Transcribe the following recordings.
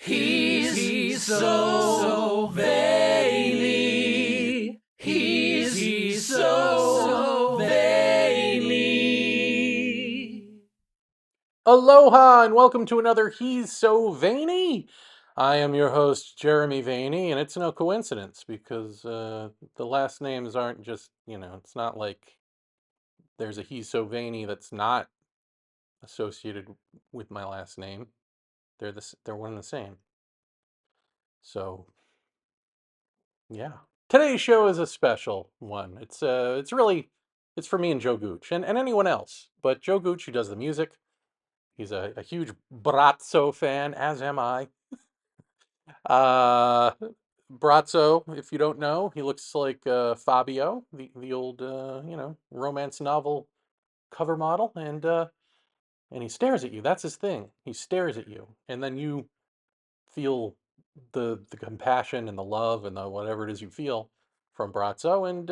He's so veiny. He's so veiny. Aloha and welcome to another He's So Vaeni. I am your host, Jeremy Vaeni, and it's no coincidence because the last names aren't just, it's not like there's a He's So Vaeni that's not associated with my last name. They're one and the same. So, yeah. Today's show is a special one. It's for me and Joe Gooch and anyone else. But Joe Gooch, who does the music, he's a huge Braco fan, as am I. Uh, Braco, if you don't know, he looks like Fabio, the old romance novel cover model, and he stares at you. That's his thing. He stares at you, and then you feel the compassion and the love and the whatever it is you feel from Braco, and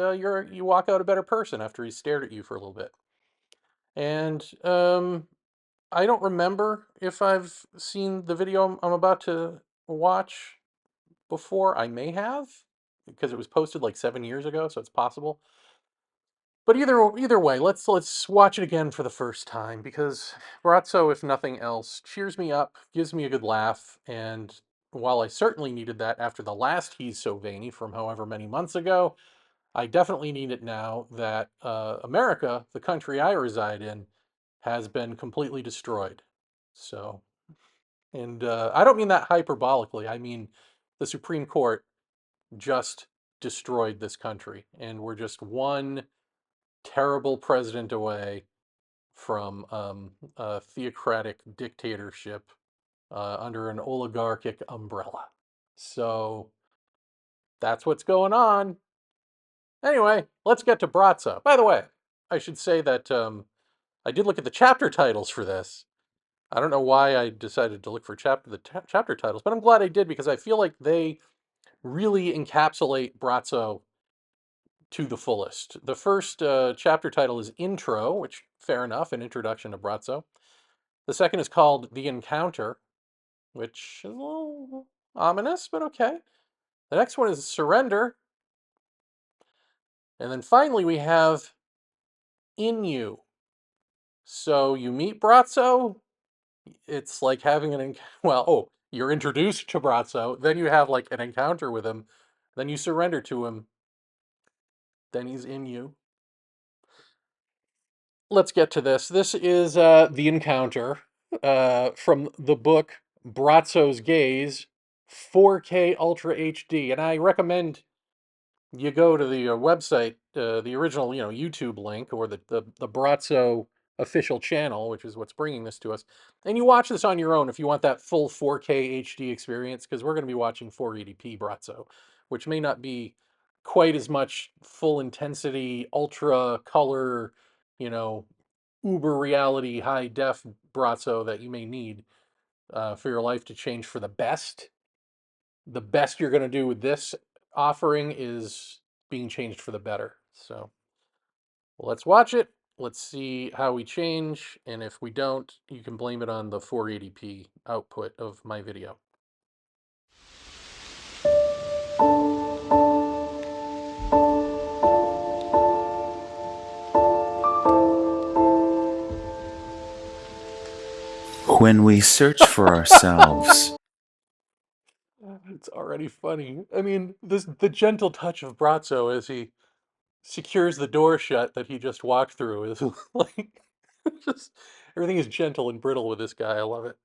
you walk out a better person after he stared at you for a little bit. And I don't remember if I've seen the video I'm about to watch before. I may have, because it was posted like 7 years ago, so it's possible. But either way, let's watch it again for the first time because Braco, if nothing else, cheers me up, gives me a good laugh, and while I certainly needed that after the last He's So Veiny from however many months ago, I definitely need it now that America, the country I reside in, has been completely destroyed. So, and I don't mean that hyperbolically. I mean the Supreme Court just destroyed this country, and we're just one terrible president away from a theocratic dictatorship under an oligarchic umbrella. So that's what's going on. Anyway, let's get to Braco. By the way, I should say that I did look at the chapter titles for this. I don't know why I decided to look for chapter titles, but I'm glad I did because I feel like they really encapsulate Braco to the fullest. The first chapter title is Intro, which, fair enough, an introduction to Braco. The second is called The Encounter, which is a little ominous, but okay. The next one is Surrender. And then finally we have In You. So you meet Braco, it's like having you're introduced to Braco, then you have like an encounter with him, then you surrender to him, then he's in you. Let's get to this. This is The Encounter from the book Braco's Gaze, 4K Ultra HD. And I recommend you go to the website, the original, YouTube link, or the Braco official channel, which is what's bringing this to us. And you watch this on your own if you want that full 4K HD experience, because we're going to be watching 480p Braco, which may not be quite as much full intensity, ultra color, uber reality, high def Braco that you may need for your life to change for the best. The best you're going to do with this offering is being changed for the better. So let's watch it. Let's see how we change. And if we don't, you can blame it on the 480p output of my video. When we search for ourselves, It's already funny. I mean, the gentle touch of Braco as he secures the door shut that he just walked through is like just everything is gentle and brittle with this guy. I love it.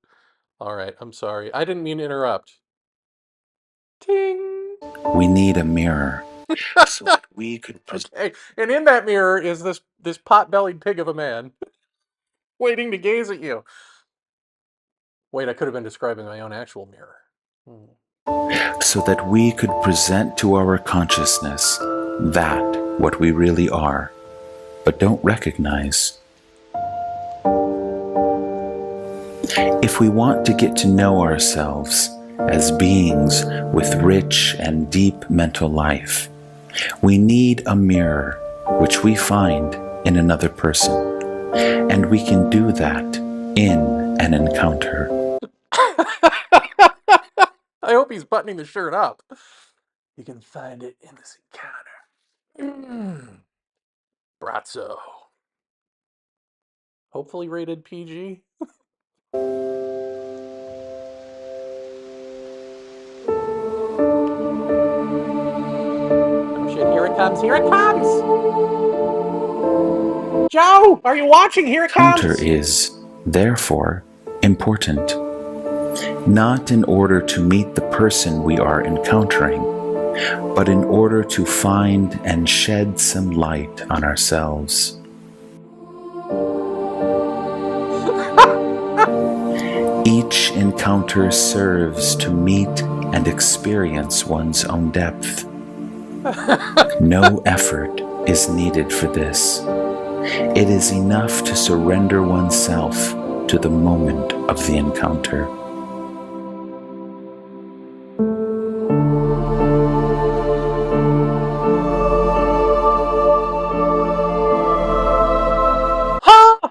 All right, I'm sorry. I didn't mean to interrupt. Ting. we need a mirror so that we could Okay, and in that mirror is this pot-bellied pig of a man waiting to gaze at you. Wait, I could have been describing my own actual mirror. so that we could present to our consciousness that what we really are, but don't recognize. If we want to get to know ourselves as beings with rich and deep mental life, we need a mirror which we find in another person, and we can do that in an encounter. hope he's buttoning the shirt up. You can find it in this encounter. Brazzo. Hopefully rated PG. Oh shit, here it comes, here it comes! Joe, are you watching? Here it comes! Encounter is, therefore, important. Not in order to meet the person we are encountering, but in order to find and shed some light on ourselves. Each encounter serves to meet and experience one's own depth. No effort is needed for this. It is enough to surrender oneself to the moment of the encounter.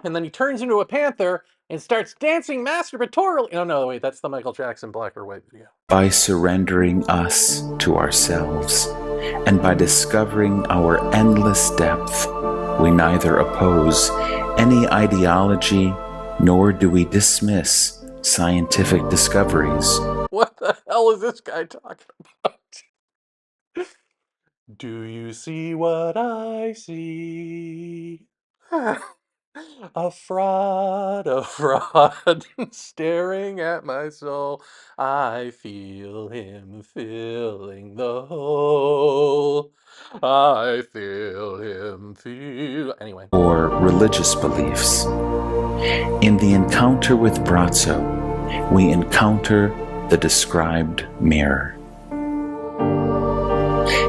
And then he turns into a panther and starts dancing masturbatorily. Oh no, wait, that's the Michael Jackson black or white video. By surrendering us to ourselves, and by discovering our endless depth, we neither oppose any ideology nor do we dismiss scientific discoveries. What the hell is this guy talking about? Do you see what I see? A fraud, staring at my soul. I feel him filling the hole. I feel him feel. Anyway. Or religious beliefs. In the encounter with Braco, we encounter the described mirror.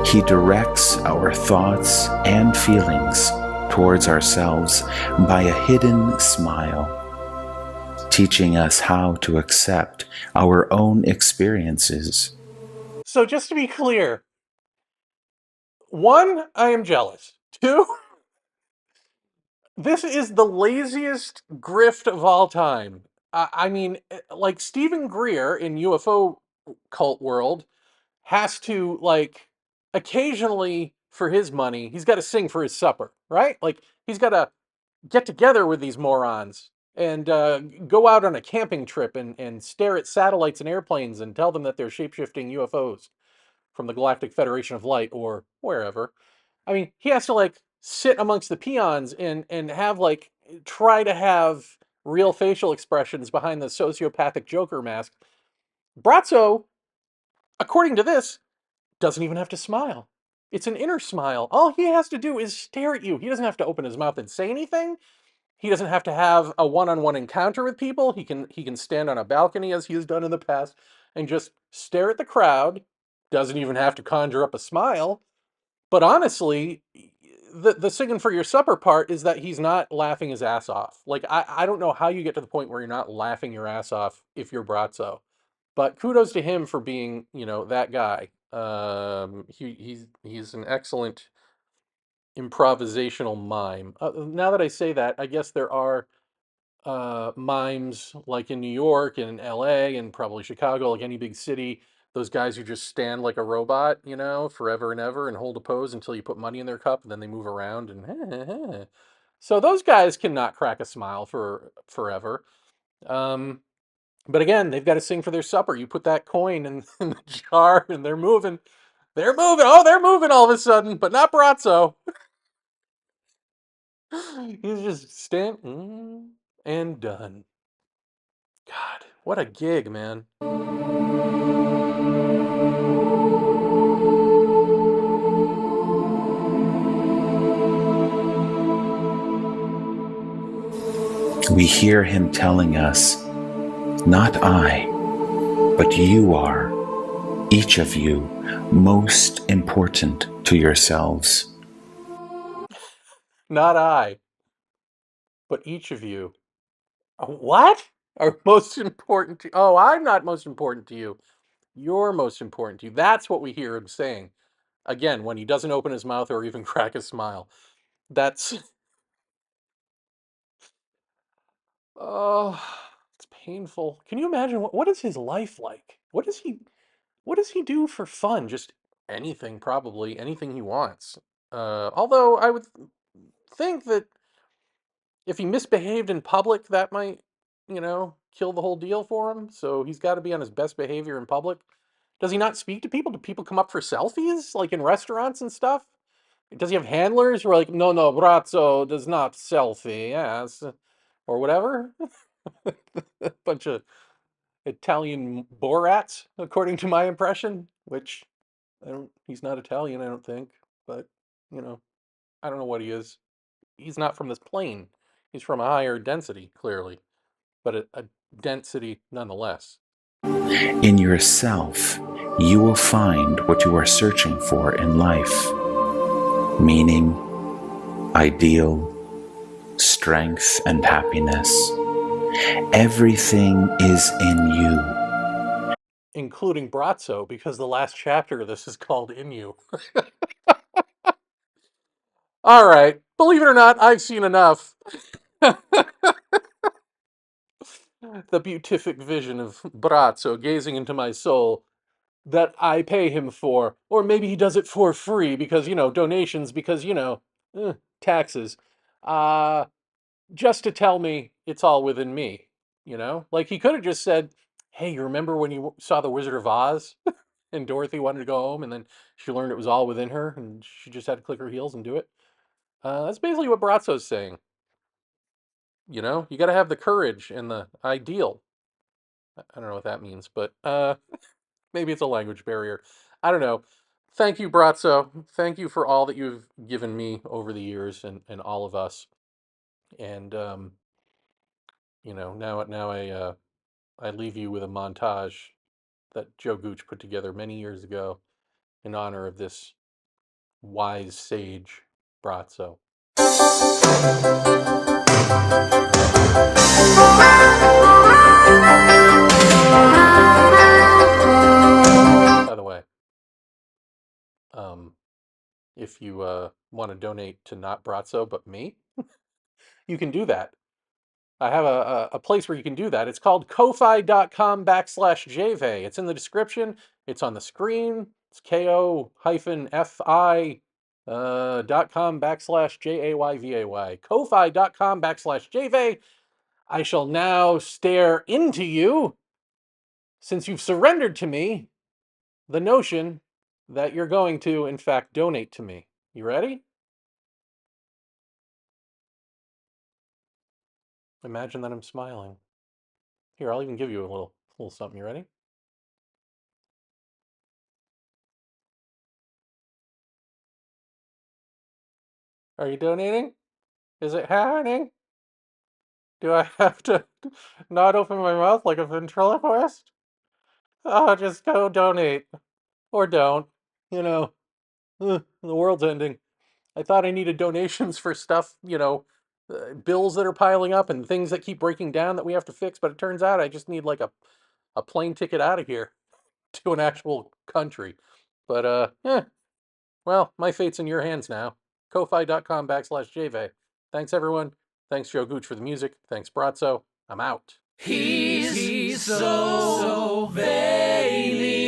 He directs our thoughts and feelings towards ourselves by a hidden smile, teaching us how to accept our own experiences. So just to be clear, 1, I am jealous. 2, this is the laziest grift of all time. I mean, like Stephen Greer in UFO cult world has to, like, occasionally for his money, he's got to sing for his supper, right? Like, he's got to get together with these morons and go out on a camping trip and stare at satellites and airplanes and tell them that they're shape-shifting UFOs from the Galactic Federation of Light or wherever. I mean, he has to, like, sit amongst the peons and have, like, try to have real facial expressions behind the sociopathic Joker mask. Brazzo, according to this, doesn't even have to smile. It's an inner smile. All he has to do is stare at you. He doesn't have to open his mouth and say anything. He doesn't have to have a one-on-one encounter with people. He can stand on a balcony, as he has done in the past, and just stare at the crowd. Doesn't even have to conjure up a smile. But honestly, the singing for your supper part is that he's not laughing his ass off. Like, I don't know how you get to the point where you're not laughing your ass off if you're Brazzo. But kudos to him for being, that guy. He's an excellent improvisational mime. Now that I say that, I guess there are mimes like in New York and in LA and probably Chicago, like any big city. Those guys who just stand like a robot, forever and ever and hold a pose until you put money in their cup and then they move around and so those guys cannot crack a smile for forever. But again, they've got to sing for their supper. You put that coin in the jar and they're moving. They're moving. Oh, they're moving all of a sudden, but not Brazzo. He's just and done. God, what a gig, man. We hear him telling us, not I, but you are, each of you, most important to yourselves. Not I, but each of you. What? Are most important to. Oh, I'm not most important to you. You're most important to you. That's what we hear him saying. Again, when he doesn't open his mouth or even crack a smile. That's. Oh, it's painful. Can you imagine what is his life like? does he do for fun? Just anything, probably anything he wants. Although I would think that if he misbehaved in public, that might, kill the whole deal for him. So he's got to be on his best behavior in public. Does he not speak to people? Do people come up for selfies, like in restaurants and stuff? Does he have handlers who are like, no, Brazzo does not selfie, yes, or whatever? A bunch of Italian Borats, according to my impression, which he's not Italian, I don't think, but, I don't know what he is. He's not from this plane. He's from a higher density, clearly, but a density nonetheless. In yourself, you will find what you are searching for in life: meaning, ideal, strength, and happiness. Everything is in you. Including Brazzo, because the last chapter of this is called In You. All right. Believe it or not, I've seen enough. The beatific vision of Brazzo gazing into my soul that I pay him for. Or maybe he does it for free because, donations, because, taxes. Just to tell me it's all within me, Like he could have just said, hey, you remember when you saw The Wizard of Oz and Dorothy wanted to go home and then she learned it was all within her and she just had to click her heels and do it? That's basically what Brazzo's saying. You got to have the courage and the ideal. I don't know what that means, but maybe it's a language barrier. I don't know. Thank you, Brazzo. Thank you for all that you've given me over the years and all of us. And now I leave you with a montage that Joe Gooch put together many years ago in honor of this wise sage, Brazzo. By the way, if you want to donate to not Brazzo but me, you can do that. I have a place where you can do that. It's called ko-fi.com/jvay. It's in the description. It's on the screen. It's ko-fi .com/JAYVAY. ko-fi.com/jvay. I shall now stare into you, since you've surrendered to me the notion that you're going to, in fact, donate to me. You ready? Imagine that I'm smiling. Here, I'll even give you a little something. You ready? Are you donating? Is it happening? Do I have to not open my mouth like a ventriloquist? Oh, just go donate. Or don't. The world's ending. I thought I needed donations for stuff, bills that are piling up and things that keep breaking down that we have to fix, but it turns out I just need like a plane ticket out of here to an actual country. But, well, my fate's in your hands now. ko-fi.com/jvay. Thanks, everyone. Thanks, Joe Gooch, for the music. Thanks, Brazzo. I'm out. He's so vain.